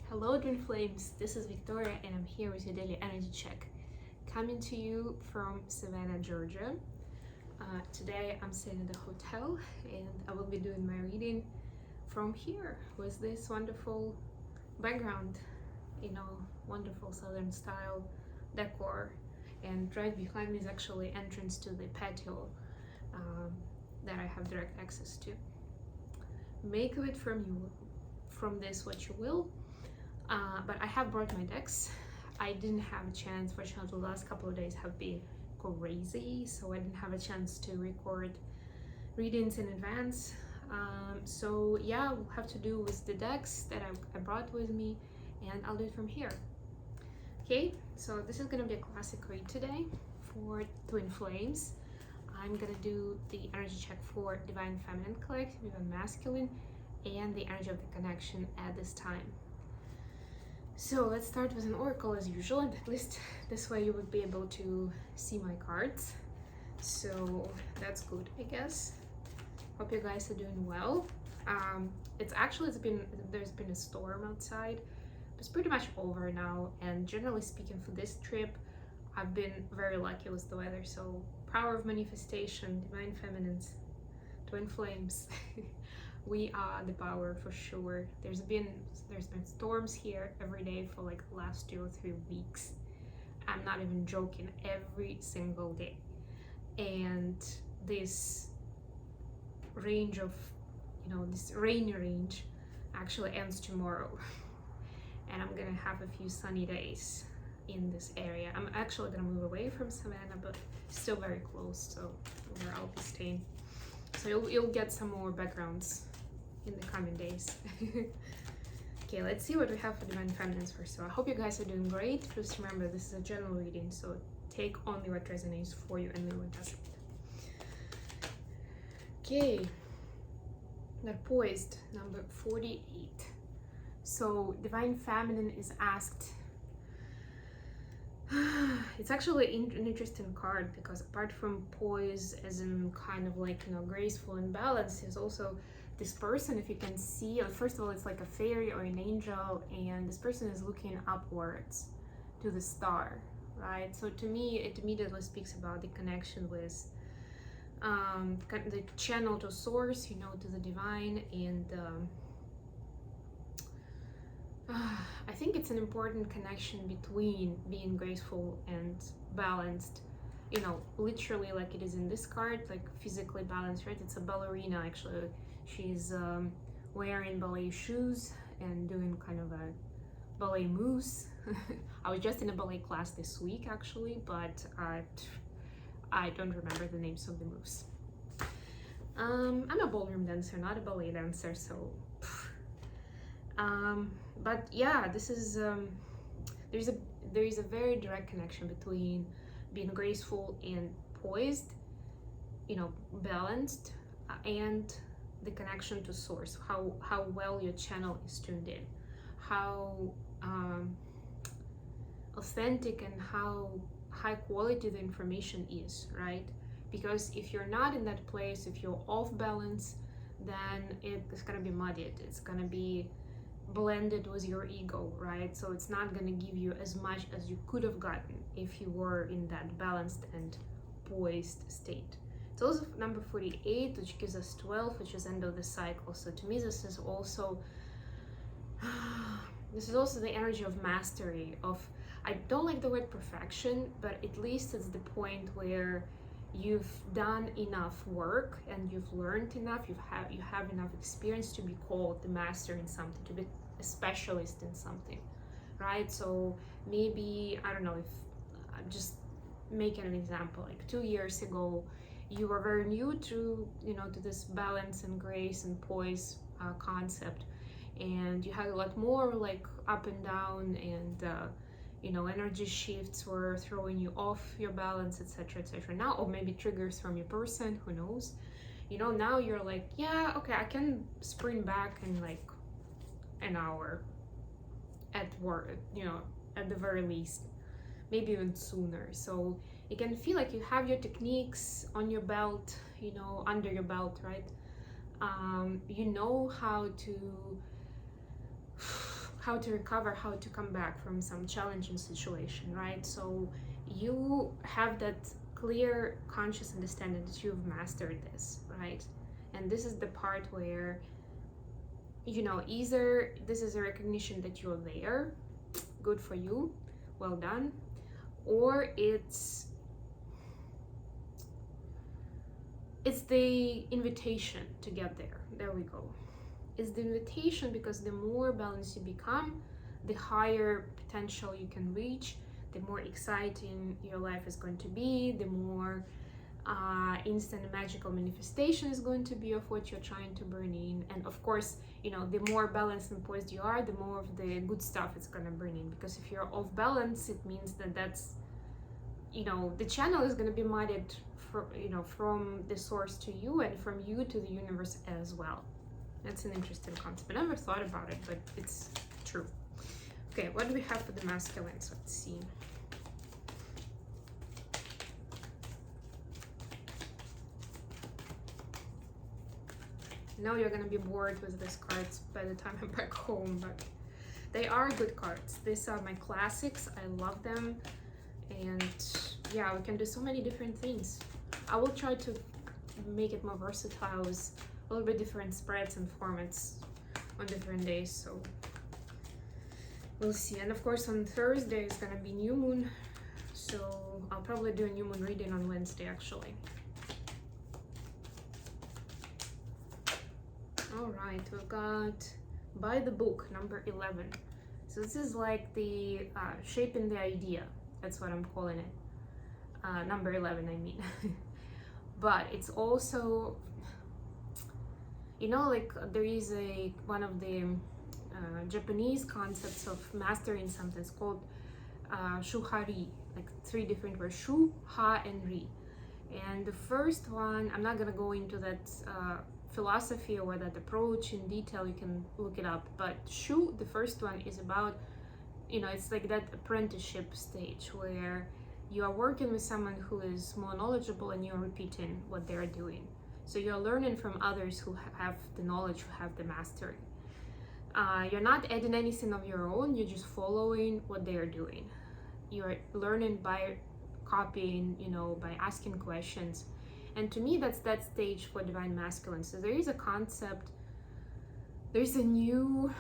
Hello Twin Flames, this is Victoria and I'm here with your daily energy check. Coming to you from Savannah, Georgia. Today I'm staying at the hotel and I will be doing my reading from here with this wonderful background, wonderful southern style decor. And right behind me is actually entrance to the patio that I have direct access to. Make of it from this what you will. But I have brought my decks. I didn't have a chance, fortunately the last couple of days have been crazy, so I didn't have a chance to record readings in advance. So yeah, we'll have to do with the decks that I brought with me, and I'll do it from here. Okay, so this is gonna be a classic read today for Twin Flames. I'm gonna do the energy check for Divine Feminine Collective, Divine Masculine, and the energy of the connection at this time. So let's start with an oracle as usual, and at least this way you would be able to see my cards. So that's good, I guess. Hope you guys are doing well. There's been a storm outside. It's pretty much over now, and generally speaking for this trip, I've been very lucky with the weather. So power of manifestation, divine feminines, twin flames. We are the power for sure. There's been storms here every day for like the last 2 or 3 weeks. I'm not even joking, every single day. And this range of, this rainy range actually ends tomorrow. And I'm gonna have a few sunny days in this area. I'm actually gonna move away from Savannah, but still very close, so where I'll be staying. So you'll get some more backgrounds in the coming days. Okay, let's see what we have for Divine Feminines first. So I hope you guys are doing great. Please remember, this is a general reading, so take only what resonates for you and leave what doesn't. Okay, they're poised, number 48. So Divine Feminine is asked. It's actually an interesting card, because apart from poise as in kind of like, graceful and balanced, there's also this person, if you can see, first of all, it's like a fairy or an angel, and this person is looking upwards to the star, right? So to me, it immediately speaks about the connection with the channel to source, to the divine, and I think it's an important connection between being graceful and balanced, literally like it is in this card, like physically balanced, right? It's a ballerina, actually. She's wearing ballet shoes and doing kind of a ballet moves. I was just in a ballet class this week, actually, but I don't remember the names of the moves. I'm a ballroom dancer, not a ballet dancer, so but yeah, this is there is a very direct connection between being graceful and poised, balanced, and the connection to source, how well your channel is tuned in, how authentic and how high quality the information is, right? Because if you're not in that place, if you're off balance, then it's gonna be muddied, it's gonna be blended with your ego, right? So it's not gonna give you as much as you could have gotten if you were in that balanced and poised state. It's also number 48, which gives us 12, which is end of the cycle. So to me, this is also the energy of mastery, of, I don't like the word perfection, but at least it's the point where you've done enough work and you've learned enough, you have enough experience to be called the master in something, to be a specialist in something, right? So maybe, I don't know, if I'm just making an example, like 2 years ago, you were very new to, to this balance and grace and poise concept, and you had a lot more like up and down, and energy shifts were throwing you off your balance, etc., etc. Now, or maybe triggers from your person, who knows, now you're like, yeah, okay, I can spring back in like an hour at work, at the very least, maybe even sooner. So it can feel like you have your techniques on your belt, under your belt, right? You know how to how to recover, how to come back from some challenging situation, right? So you have that clear conscious understanding that you've mastered this, right? And this is the part where, you know, either this is a recognition that you're there, good for you, well done, or it's the invitation to get there. There we go. It's the invitation, because the more balanced you become, the higher potential you can reach, the more exciting your life is going to be, the more instant magical manifestation is going to be of what you're trying to bring in. And of course, you know, the more balanced and poised you are, the more of the good stuff it's going to bring in. Because if you're off balance, it means that that's, you know, the channel is going to be muddied from, you know, from the source to you and from you to the universe as well. That's an interesting concept. I never thought about it, but it's true. Okay, what do we have for the masculine? So let's see. I know you're gonna be bored with these cards by the time I'm back home, but they are good cards. These are my classics. I love them. And yeah, we can do so many different things. I will try to make it more versatile with a little bit different spreads and formats on different days, so we'll see. And of course on Thursday is gonna be new moon, so I'll probably do a new moon reading on Wednesday actually. All right, we've got by the book number 11. So this is like the shaping the idea. That's what I'm calling it. Number 11, I mean. But it's also, you know, like there is one of the Japanese concepts of mastering something. It's called shuhari, like 3 different words, shu, ha, and ri. And the first one, I'm not gonna go into that philosophy or that approach in detail. You can look it up. But shu, the first one, is about, you know, it's like that apprenticeship stage where you are working with someone who is more knowledgeable and you're repeating what they're doing. So you're learning from others who have the knowledge, who have the mastery. You're not adding anything of your own, you're just following what they're doing. You're learning by copying, you know, by asking questions. And to me, that's that stage for divine masculine. So there is a concept, there's a new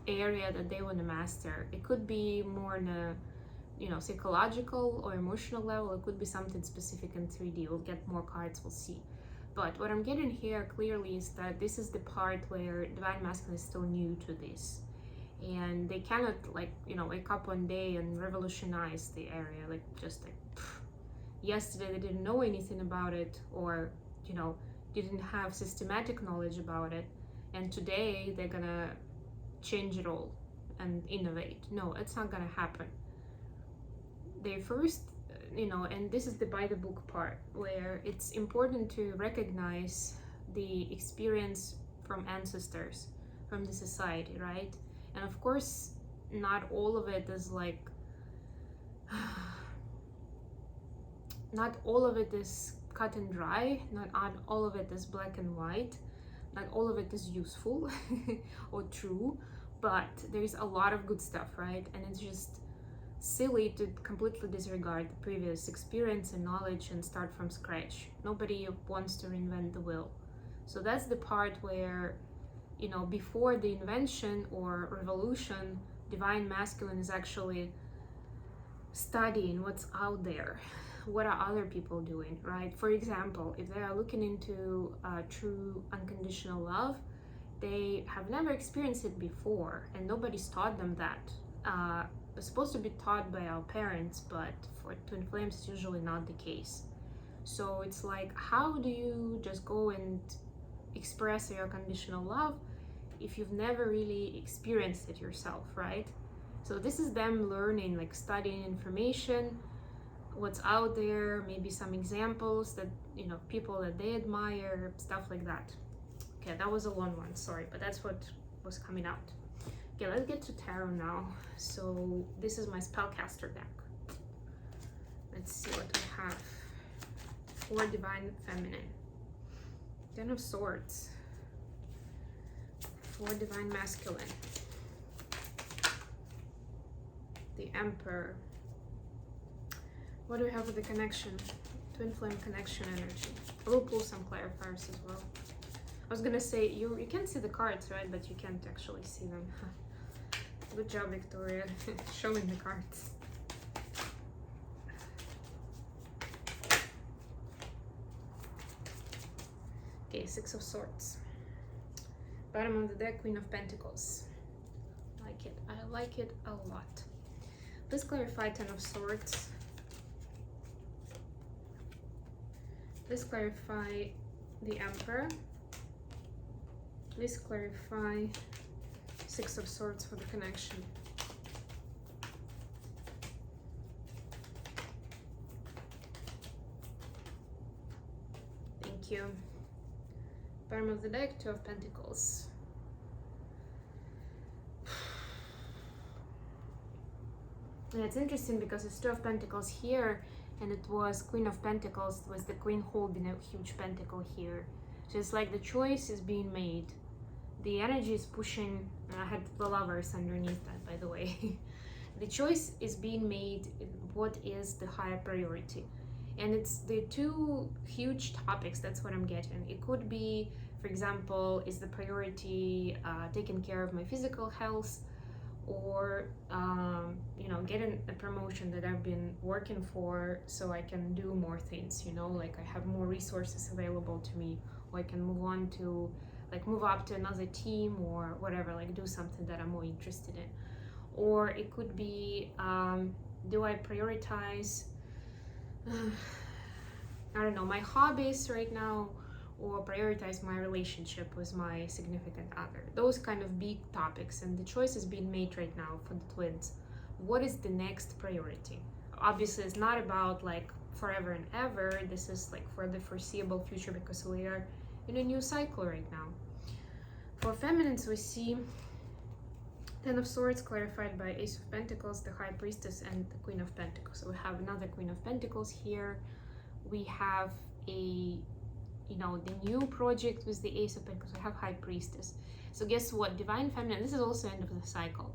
area that they want to master. It could be more in a, you know, psychological or emotional level. It could be something specific in 3D. We'll get more cards, we'll see. But what I'm getting here clearly is that this is the part where divine masculine is still new to this. And they cannot, like, you know, wake up one day and revolutionize the area. Like, just like, yesterday they didn't know anything about it, or, you know, didn't have systematic knowledge about it. And today they're gonna change it all and innovate. No, it's not gonna happen. They first, you know, and this is the by the book part, where it's important to recognize the experience from ancestors, from the society, right? And of course, not all of it is like, not all of it is cut and dry, not all of it is black and white, not all of it is useful or true, but there's a lot of good stuff, right? And it's just silly to completely disregard the previous experience and knowledge and start from scratch. Nobody wants to reinvent the wheel. So that's the part where, you know, before the invention or revolution, divine masculine is actually studying what's out there. What are other people doing, right? For example, if they are looking into true unconditional love, they have never experienced it before, and nobody's taught them that. It's supposed to be taught by our parents, but for twin flames, it's usually not the case. So it's like, how do you just go and express your unconditional love if you've never really experienced it yourself, right? So this is them learning, like studying information, what's out there, maybe some examples that, you know, people that they admire, stuff like that. Okay, that was a long one, sorry, but that's what was coming out. Okay, let's get to tarot now. So this is my spellcaster deck. Let's see what we have for divine feminine. 10 of Swords for divine masculine. the Emperor. What do we have with the connection? Twin flame connection energy. I will pull some clarifiers as well. I was gonna say, you can see the cards, right? But you can't actually see them. Good job, Victoria, showing the cards. Okay, Six of Swords. Bottom of the deck, Queen of Pentacles. Like it. I like it a lot. Please clarify Ten of Swords. Please clarify the Emperor. Please clarify Six of Swords for the connection. Thank you. Bottom of the deck, Two of Pentacles. And it's interesting because it's Two of Pentacles here, and it was Queen of Pentacles, was the Queen holding a huge pentacle here. So it's like the choice is being made. The energy is pushing. I had the Lovers underneath that, by the way. The choice is being made. What is the higher priority? And it's the two huge topics. That's what I'm getting. It could be, for example, is the priority taking care of my physical health, or you know, getting a promotion that I've been working for so I can do more things, you know, like I have more resources available to me, or I can move on to, like, move up to another team or whatever, like do something that I'm more interested in. Or it could be, do I prioritize, I don't know, my hobbies right now, or prioritize my relationship with my significant other. Those kind of big topics, and the choice is being made right now for the twins. What is the next priority? Obviously, it's not about like forever and ever. This is like for the foreseeable future, because we are in a new cycle right now. For feminines, we see Ten of Swords clarified by Ace of Pentacles, the High Priestess, and the Queen of Pentacles. So we have another Queen of Pentacles here. We have a, you know, the new project with the Ace of Pentacles. We have High Priestess. So guess what? Divine Feminine, this is also end of the cycle.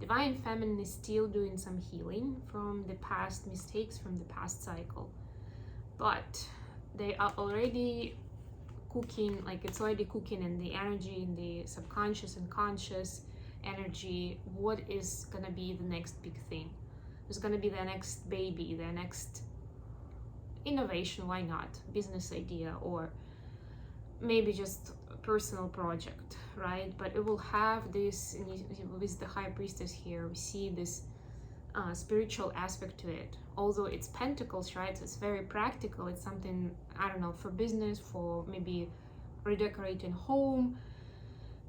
Divine Feminine is still doing some healing from the past mistakes, from the past cycle. But they are already cooking, like it's already cooking in the energy, in the subconscious and conscious energy. What is gonna be the next big thing? There's gonna be the next baby, the next innovation, why not? Business idea, or maybe just a personal project, right? But it will have this, with the High Priestess here, we see this spiritual aspect to it. Although it's pentacles, right? So it's very practical. It's something, I don't know, for business, for maybe redecorating home,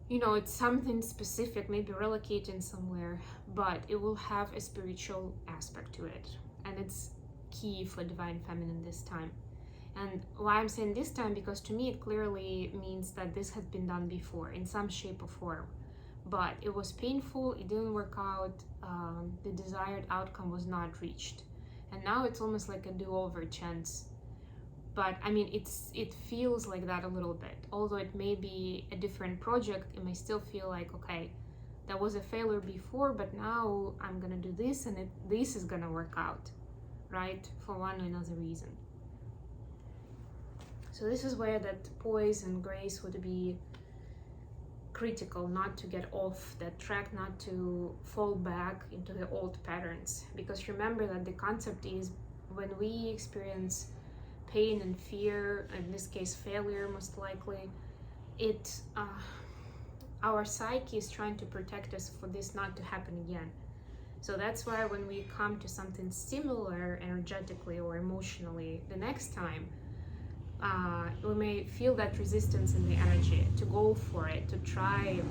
you know, it's something specific, maybe relocating somewhere, but it will have a spiritual aspect to it. And it's key for Divine Feminine this time. And why I'm saying this time, because to me it clearly means that this has been done before in some shape or form, but it was painful, it didn't work out, the desired outcome was not reached, and now it's almost like a do-over chance. But I mean, it feels like that a little bit. Although it may be a different project, it may still feel like, okay, that was a failure before, but now I'm gonna do this, and this is gonna work out, right? For one or another reason. So this is where that poise and grace would be critical, not to get off that track, not to fall back into the old patterns. Because remember that the concept is, when we experience pain and fear, in this case failure most likely, our psyche is trying to protect us for this not to happen again. So that's why when we come to something similar energetically or emotionally the next time, we may feel that resistance in the energy to go for it, to try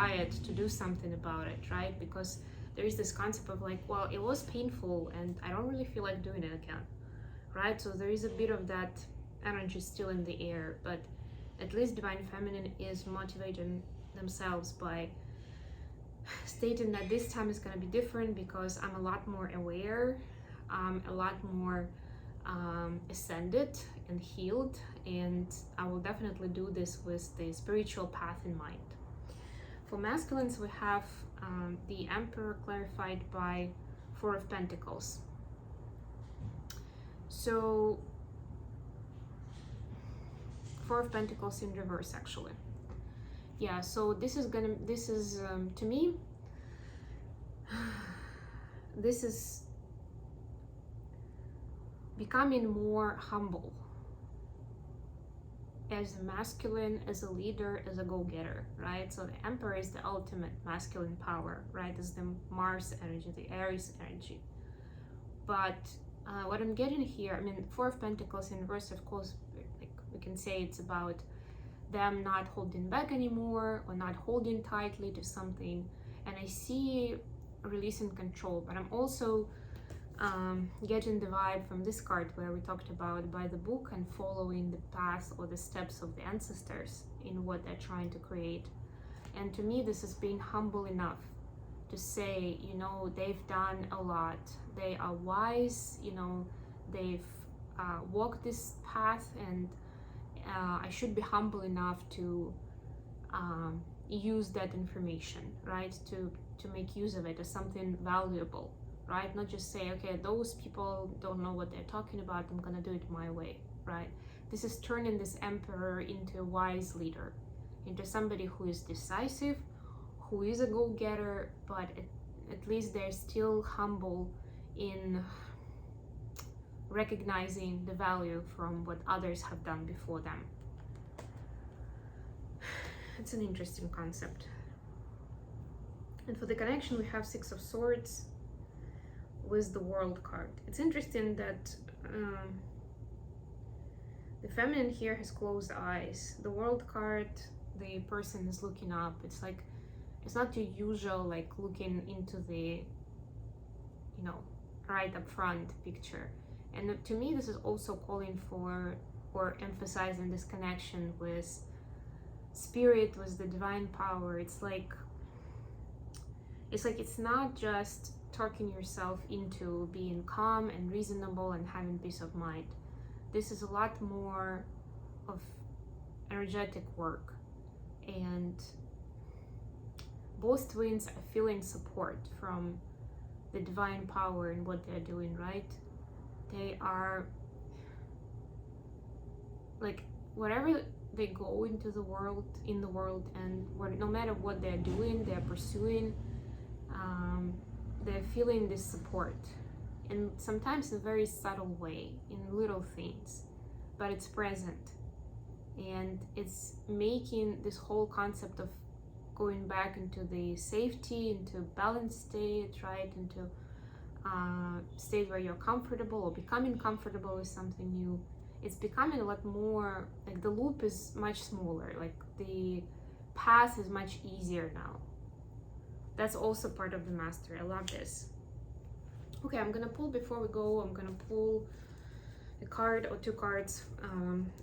it, to do something about it, right? Because there is this concept of like, well, it was painful and I don't really feel like doing it again, right? So there is a bit of that energy still in the air, but at least Divine Feminine is motivating themselves by stating that this time is going to be different because I'm a lot more aware, a lot more ascended and healed, and I will definitely do this with the spiritual path in mind. For masculines, we have the Emperor clarified by Four of Pentacles. So Four of Pentacles in reverse, actually. Yeah, so this is to me, this is becoming more humble as a masculine, as a leader, as a go-getter, right? So the Emperor is the ultimate masculine power, right? Is the Mars energy, the Aries energy. But what I'm getting here, I mean, Four of Pentacles in reverse, of course, like we can say it's about them not holding back anymore or not holding tightly to something. And I see releasing control, but I'm also getting the vibe from this card where we talked about by the book and following the path or the steps of the ancestors in what they're trying to create. And to me, this is being humble enough to say, you know, they've done a lot, they are wise, you know, they've walked this path, and I should be humble enough to use that information, right, to make use of it as something valuable, right? Not just say, okay, those people don't know what they're talking about, I'm gonna do it my way, right? This is turning this Emperor into a wise leader, into somebody who is decisive, who is a go-getter, but at least they're still humble in recognizing the value from what others have done before them. It's an interesting concept. And for the connection, we have Six of Swords with the World card. It's interesting that the feminine here has closed eyes. The World card, the person is looking up. It's like, it's not your usual like looking into the, you know, right up front picture. And to me, this is also calling for or emphasizing this connection with spirit, with the divine power. It's like it's not just talking yourself into being calm and reasonable and having peace of mind. This is a lot more of energetic work, and both twins are feeling support from the divine power in what they're doing, right? They are like, wherever they go into the world, and no matter what they're doing, they're pursuing, they're feeling this support, and sometimes in a very subtle way, in little things, but it's present, and it's making this whole concept of going back into the safety, into balanced state, right, into state where you're comfortable or becoming comfortable with something new. It's becoming a lot more like the loop is much smaller, like the path is much easier now. That's also part of the mastery. I love this. Okay, I'm gonna pull, before we go, I'm gonna pull a card or two cards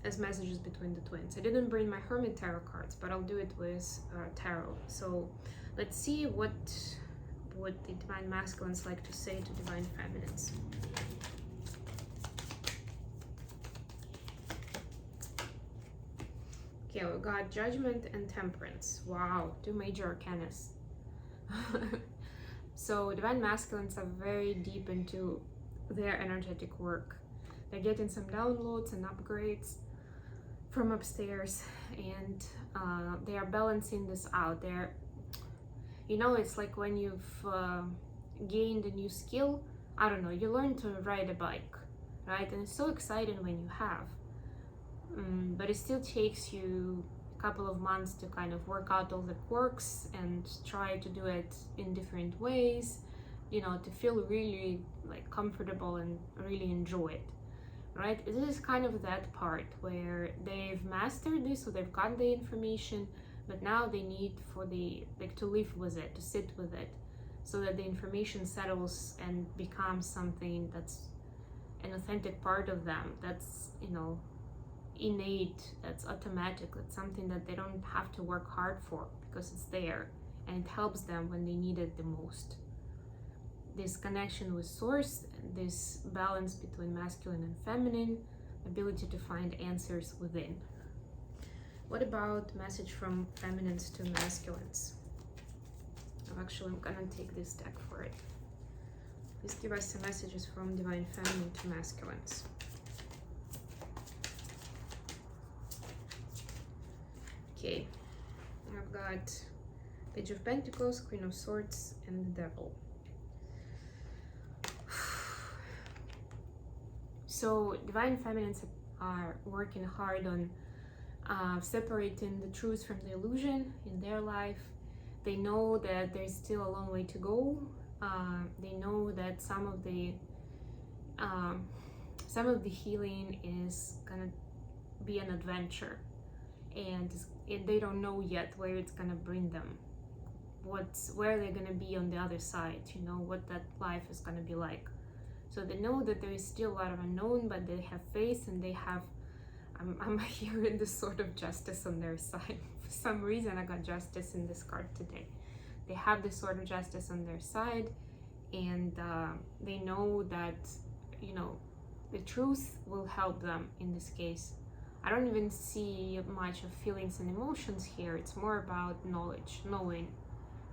as messages between the twins. I didn't bring my Hermit Tarot cards, but I'll do it with Tarot. So let's see what the Divine Masculines like to say to Divine Feminines. Okay, we got Judgment and Temperance. Wow, two major arcanas. So Divine Masculines are very deep into their energetic work. They're getting some downloads and upgrades from upstairs, and they are balancing this out. They're, you know, it's like when you've gained a new skill, I don't know, you learn to ride a bike, right? And it's so exciting when you have, but it still takes you a couple of months to kind of work out all the quirks and try to do it in different ways, you know, to feel really like comfortable and really enjoy it, right? This is kind of that part where they've mastered this, so they've got the information, but now they need for the, like, to live with it, to sit with it, so that the information settles and becomes something that's an authentic part of them, that's, you know, innate, that's automatic, that's something that they don't have to work hard for because it's there and it helps them when they need it the most. This connection with source, this balance between masculine and feminine, ability to find answers within. What about message from feminines to masculines? I'm gonna take this deck for it. Please give us some messages from Divine Feminine to Masculines. Okay, I've got Page of Pentacles, Queen of Swords, and the Devil. So Divine Feminines are working hard on separating the truth from the illusion in their life. They know that there's still a long way to go. They know that some of the healing is gonna be an adventure, and they don't know yet where it's gonna bring them, where they're gonna be on the other side, you know, what that life is gonna be like. So they know that there is still a lot of unknown, but they have faith, and they have, I'm hearing this sort of justice on their side. For some reason I got justice in this card today. They have this sort of justice on their side, and they know that, you know, the truth will help them in this case. I don't even see much of feelings and emotions here. It's more about knowledge, knowing,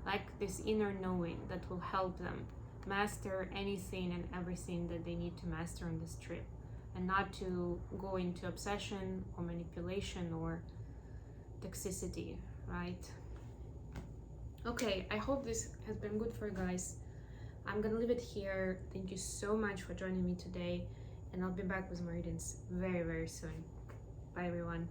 like this inner knowing that will help them master anything and everything that they need to master on this trip, and not to go into obsession or manipulation or toxicity, right? Okay, I hope this has been good for you guys. I'm gonna leave it here. Thank you so much for joining me today, and I'll be back with my readings very, very soon. Bye everyone.